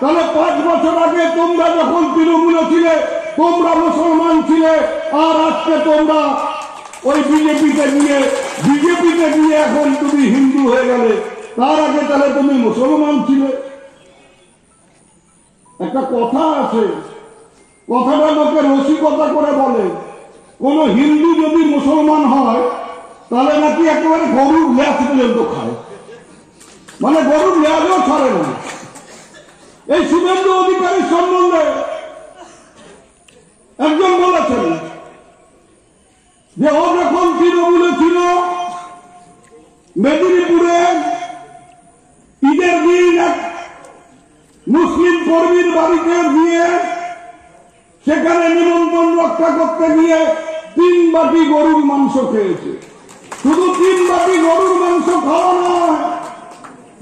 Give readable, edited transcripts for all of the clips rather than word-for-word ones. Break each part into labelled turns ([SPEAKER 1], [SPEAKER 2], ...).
[SPEAKER 1] তাহলে 5 বছর আগে তোমরা যখন তৃণমূলে ছিলে তোমরা মুসলমান ছিলে, আর আজকে তোমরা ওই বিজেপিতে গিয়ে এখন তুমি হিন্দু হয়ে গেলে। তার আগে তাহলে তুমি মুসলমান ছিলে। একটা কথা আছে, কথাটা লোকে রসিকতা করে বলে, কোন হিন্দু যদি মুসলমান হয় তাহলে নাকি একেবারে গরুর ল্যাস পর্যন্ত খায়, মানে গরুর ল্যাসও ছাড়ে না। এই শুভেন্দু অধিকারীর সম্বন্ধে একজন বলেছেন যে ও যখন তৃণমূলে ছিল মেদিনীপুরে ঈদের দিন এক মুসলিম কর্মীর বাড়িতে গিয়ে সেখানে নিমন্ত্রণ রক্ষা করতে গিয়ে 3 বাটি গরুর মাংস খেয়েছে। শুধু 3 বাটি গরুর মাংস খাওয়া নয়,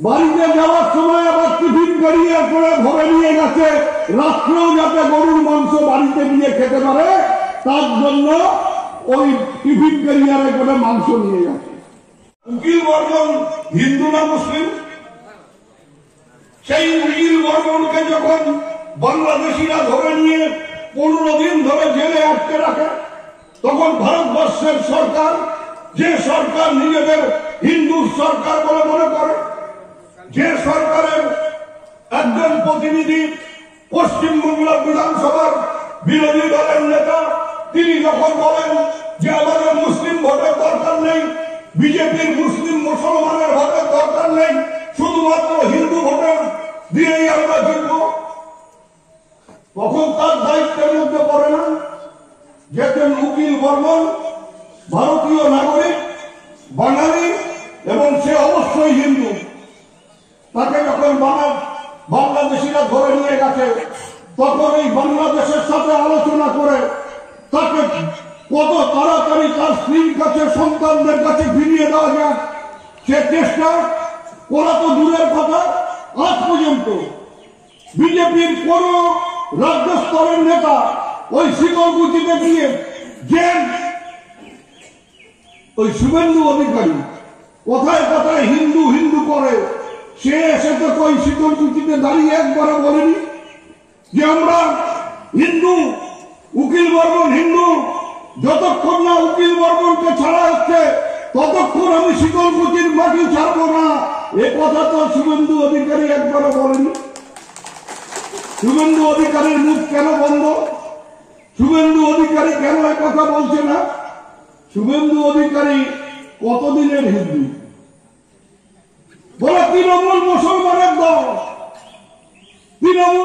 [SPEAKER 1] বাড়িতে যাওয়ার সময় আবার টিফিন গাড়িয়ে করে ভরে নিয়ে গেছে, রাত্রেও যাতে গরুর মাংস বাড়িতে নিয়ে খেতে পারে তার জন্য ওই টিফিন গাড়িয়ারে করে মাংস নিয়ে গেছে। উকিল বর্মন হিন্দু না মুসলিম? সেই উকিল বর্মনকে যখন বাংলাদেশিরা ধরে নিয়ে 15 দিন ধরে জেলে আটকে রাখে, তখন ভারতবর্ষের সরকার, যে সরকার নিজেদের হিন্দু সরকার বলে মনে করে, যে সরকারের একজন প্রতিনিধি পশ্চিমবাংলা বিধানসভার বিরোধী দলের নেতা, তিনি যখন বলেন যে আমাদের মুসলিম ভোটের দরকার নেই, বিজেপির মুসলিম মুসলমানের ভোটের দরকার নেই, শুধুমাত্র হিন্দু ভোটের দিয়েই আমরা জিতব, তখন তার দায়িত্বের মধ্যে পড়ে না যে উকিল বর্মন ভারতীয় নাগরিক, বাঙালি, এবং সে অবশ্যই হিন্দু। তাকে যখন বাংলাদেশিরা ধরে নিয়ে গেছে, তখন এই বাংলাদেশের সাথে আলোচনা করে তাকে কত তাড়াতাড়ি তার স্ত্রীর কাছে, সন্তানদের কাছে ফিরিয়ে দেওয়া যায় সে চেষ্টা করা তো দূরের কথা, আজ পর্যন্ত বিজেপির কোন রাজ্য স্তরের নেতা ওই শীতলকুচিতে গিয়ে যে ওই শুভেন্দু অধিকারী কথায় কথায় হিন্দু হিন্দু করে, সে এসে তো ওই শীতলকুচিতে দাঁড়িয়ে একবারও বলেনি যে আমরা হিন্দু, উকিল বর্মন হিন্দু, যতক্ষণ না উকিল বর্মনকে ছাড়া হচ্ছে ততক্ষণ আমি শীতলকুচির মাটি ছাড়বো না। এ কথা তো শুভেন্দু অধিকারী একবারও বলেনি। শুভেন্দু অধিকারীর মুখ কেন বন্ধ? শুভেন্দু অধিকারী কেন এ কথা বলছে না? শুভেন্দু অধিকারী কতদিনের হিন্দু? বলে তৃণমূল মুসলমানের দল, তৃণমূল